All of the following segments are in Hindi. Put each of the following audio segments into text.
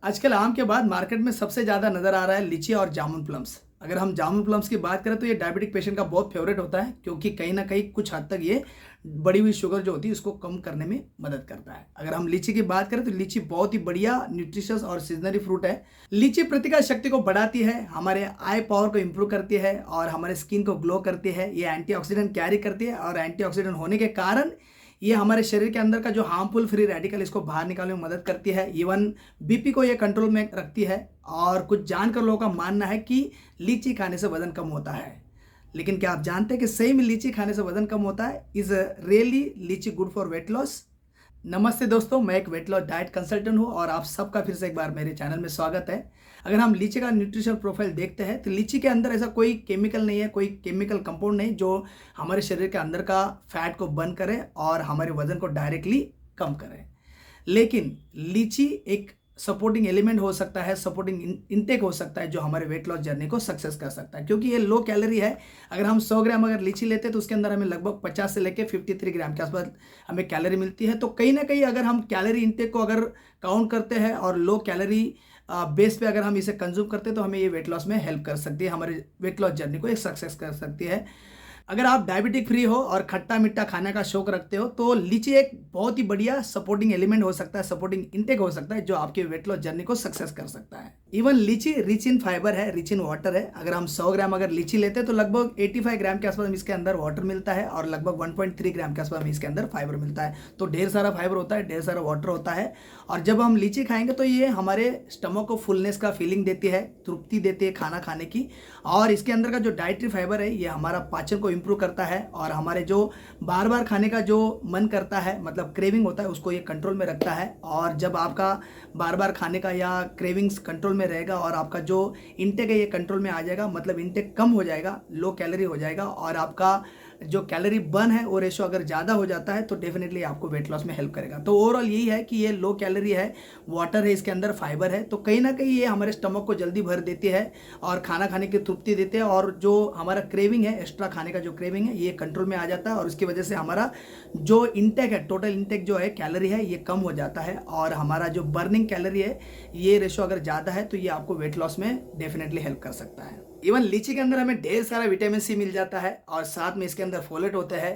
आजकल आम के बाद मार्केट में सबसे ज़्यादा नज़र आ रहा है लीची और जामुन प्लम्स। अगर हम जामुन प्लम्स की बात करें तो ये डायबिटिक पेशेंट का बहुत फेवरेट होता है, क्योंकि कहीं ना कहीं कुछ हद तक ये बढ़ी हुई शुगर जो होती है उसको कम करने में मदद करता है। अगर हम लीची की बात करें तो लीची बहुत ही बढ़िया न्यूट्रिशियस और सीजनरी फ्रूट है। लीची प्रतिकार शक्ति को बढ़ाती है, हमारे आई पावर को इम्प्रूव करती है और हमारे स्किन को ग्लो करती है। ये एंटीऑक्सीडेंट कैरी करती है और एंटीऑक्सीडेंट होने के कारण ये हमारे शरीर के अंदर का जो हार्मफुल फ्री रेडिकल इसको बाहर निकालने में मदद करती है। इवन बीपी को ये कंट्रोल में रखती है। और कुछ जानकर लोगों का मानना है कि लीची खाने से वजन कम होता है। लेकिन क्या आप जानते हैं कि सही में लीची खाने से वजन कम होता है? इज रियली लीची गुड फॉर वेट लॉस? नमस्ते दोस्तों, मैं एक वेट लॉस डाइट कंसल्टेंट हूं और आप सबका फिर से एक बार मेरे चैनल में स्वागत है। अगर हम लीची का न्यूट्रिशन प्रोफाइल देखते हैं तो लीची के अंदर ऐसा कोई केमिकल नहीं है, कोई केमिकल कंपाउंड नहीं जो हमारे शरीर के अंदर का फैट को बर्न करे और हमारे वजन को डायरेक्टली कम करे। लेकिन लीची एक सपोर्टिंग एलिमेंट हो सकता है, सपोर्टिंग इनटेक हो सकता है जो हमारे वेट लॉस जर्नी को सक्सेस कर सकता है, क्योंकि ये लो कैलोरी है। अगर हम 100 ग्राम अगर लीची लेते हैं तो उसके अंदर हमें लगभग 50 से लेकर 53 ग्राम के आसपास हमें कैलोरी मिलती है। तो कहीं ना कहीं अगर हम कैलोरी इनटेक को अगर काउंट करते हैं और लो कैलोरी बेस पे अगर हम इसे कंज्यूम करते हैं तो हमें ये वेट लॉस में हेल्प कर सकती है, हमारे वेट लॉस जर्नी को एक सक्सेस कर सकती है। अगर आप डायबिटिक फ्री हो और खट्टा मीठा खाने का शौक रखते हो तो लीची एक बहुत ही बढ़िया सपोर्टिंग एलिमेंट हो सकता है, सपोर्टिंग इंटेक हो सकता है जो आपके वेट लॉस जर्नी को सक्सेस कर सकता है। इवन लीची रिच इन फाइबर है, रिच इन वाटर है। अगर हम 100 ग्राम अगर लीची लेते हैं तो लगभग 85 ग्राम के आसपास इसके अंदर वाटर मिलता है और लगभग 1.3 ग्राम के आसपास इसके अंदर फाइबर मिलता है। तो ढेर सारा फाइबर होता है, ढेर सारा वाटर होता है। और जब हम लीची खाएंगे तो ये हमारे स्टमक को फुलनेस का फीलिंग देती है, तृप्ति देती है खाना खाने की। और इसके अंदर का जो डाइटरी फाइबर है ये हमारा पाचन को इम्प्रूव करता है और हमारे जो बार बार खाने का जो मन करता है, मतलब क्रेविंग होता है, उसको ये कंट्रोल में रखता है। और जब आपका बार बार खाने का या क्रेविंग्स कंट्रोल में रहेगा और आपका जो इंटेक है ये कंट्रोल में आ जाएगा, मतलब इंटेक कम हो जाएगा, लो कैलोरी हो जाएगा और आपका जो कैलोरी बर्न है वो रेशो अगर ज़्यादा हो जाता है तो डेफिनेटली आपको वेट लॉस में हेल्प करेगा। तो ओवरऑल यही है कि ये लो कैलोरी है, वाटर है, इसके अंदर फाइबर है, तो कहीं ना कहीं ये हमारे स्टमक को जल्दी भर देती है और खाना खाने की तृप्ति देते हैं। और जो हमारा क्रेविंग है, एक्स्ट्रा खाने का जो क्रेविंग है, ये कंट्रोल में आ जाता है और उसकी वजह से हमारा जो इंटेक है, टोटल इंटेक जो है कैलोरी है, ये कम हो जाता है। और हमारा जो बर्निंग कैलोरी है ये रेशो अगर ज़्यादा है तो ये आपको वेट लॉस में डेफिनेटली हेल्प कर सकता है। इवन लीची के अंदर हमें ढेर सारा विटामिन सी मिल जाता है और साथ में इसके अंदर फोलेट होता है,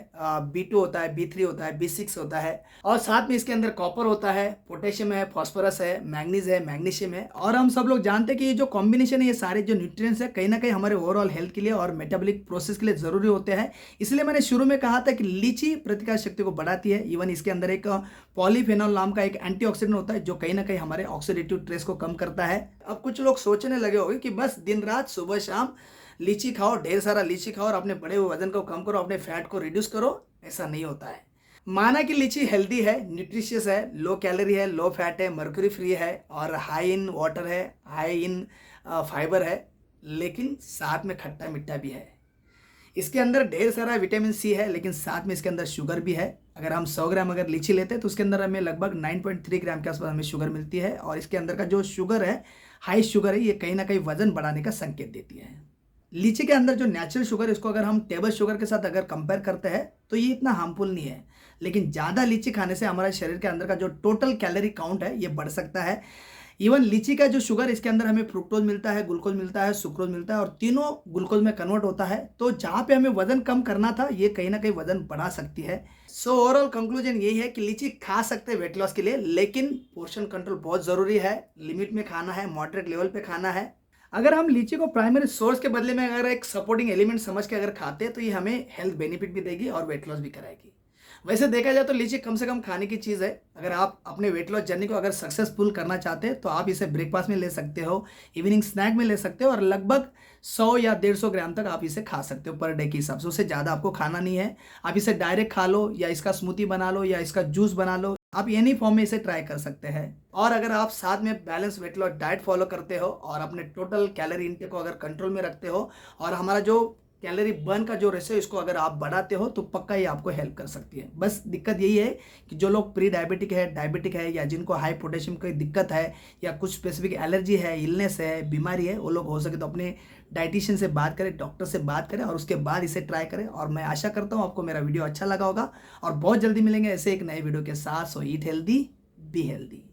B2 होता है, B3 होता है, B6 होता है और साथ में इसके अंदर कॉपर होता है, पोटेशियम है, फास्फोरस है, मैग्नीज है, मैग्नीशियम है। और हम सब लोग जानते हैं कि ये जो कॉम्बिनेशन है, ये सारे जो न्यूट्रिएंट्स है कहीं ना कहीं हमारे ओवरऑल हेल्थ के लिए और मेटाबॉलिक प्रोसेस के लिए जरूरी होते हैं। इसलिए मैंने शुरू में कहा था कि लीची प्रतिकार शक्ति को बढ़ाती है। इवन इसके अंदर एक पॉलीफेनॉल नाम का एक एंटीऑक्सीडेंट होता है जो कहीं ना कहीं हमारे ऑक्सीडेटिव स्ट्रेस को कम करता है। अब कुछ लोग सोचने लगे होंगे कि बस दिन रात सुबह शाम लीची खाओ, ढेर सारा लीची खाओ और अपने बड़े हुए वजन को कम करो, अपने फैट को रिड्यूस करो। ऐसा नहीं होता है। माना कि लीची हेल्दी है, न्यूट्रिशियस है, लो कैलोरी है, लो फैट है, मर्क्यूरी फ्री है और हाई इन वाटर है, हाई इन फाइबर है, लेकिन साथ में खट्टा मीठा भी है। इसके अंदर ढेर सारा विटामिन सी है, लेकिन साथ में इसके अंदर शुगर भी है। अगर हम 100 ग्राम अगर लीची लेते हैं तो उसके अंदर हमें लगभग 9.3 ग्राम के आसपास हमें शुगर मिलती है। और इसके अंदर का जो शुगर है, हाई शुगर है, ये कहीं ना कहीं वजन बढ़ाने का संकेत देती है। लीची के अंदर जो नेचुरल शुगर है इसको अगर हम टेबल शुगर के साथ अगर कंपेयर करते हैं तो ये इतना हार्मफुल नहीं है। लेकिन ज़्यादा लीची खाने से हमारे शरीर के अंदर का जो टोटल कैलोरी काउंट है ये बढ़ सकता है। इवन लीची का जो शुगर, इसके अंदर हमें फ्रुक्टोज मिलता है, ग्लूकोज मिलता है, सुक्रोज मिलता है और तीनों ग्लूकोज में कन्वर्ट होता है। तो जहाँ पे हमें वजन कम करना था ये कहीं ना कहीं वजन बढ़ा सकती है। सो ओवरऑल कंक्लूजन यही है कि लीची खा सकते हैं वेट लॉस के लिए, लेकिन पोर्शन कंट्रोल बहुत ज़रूरी है। लिमिट में खाना है, मॉडरेट लेवल पे खाना है। अगर हम लीची को प्राइमरी सोर्स के बदले में अगर एक सपोर्टिंग एलिमेंट समझ के अगर खाते हैं तो ये हमें हेल्थ बेनिफिट भी देगी और वेट लॉस भी कराएगी। वैसे देखा जाए तो लीची कम से कम खाने की चीज़ है। अगर आप अपने वेट लॉस जर्नी को अगर सक्सेसफुल करना चाहते हैं तो आप इसे ब्रेकफास्ट में ले सकते हो, इवनिंग स्नैक में ले सकते हो और लगभग 100 या 150 ग्राम तक आप इसे खा सकते हो पर डे के हिसाब से। उससे ज़्यादा आपको खाना नहीं है। आप इसे डायरेक्ट खा लो या इसका स्मूदी बना लो या इसका जूस बना लो, आप एनी फॉर्म में इसे ट्राई कर सकते हैं। और अगर आप साथ में balance weight loss diet follow करते हो और अपने टोटल कैलोरी इंटेक को अगर कंट्रोल में रखते हो और हमारा जो कैलोरी बर्न का जो रेशो इसको अगर आप बढ़ाते हो तो पक्का ये आपको हेल्प कर सकती है। बस दिक्कत यही है कि जो लोग प्री डायबिटिक है, डायबिटिक है या जिनको हाई पोटेशियम की दिक्कत है या कुछ स्पेसिफिक एलर्जी है, इलनेस है, बीमारी है, वो लोग हो सके तो अपने डाइटिशियन से बात करें, डॉक्टर से बात करें और उसके बाद इसे ट्राई करें। और मैं आशा करता हूँ आपको मेरा वीडियो अच्छा लगा होगा और बहुत जल्दी मिलेंगे ऐसे एक नए वीडियो के साथ। सो ईट हेल्दी, बी हेल्दी।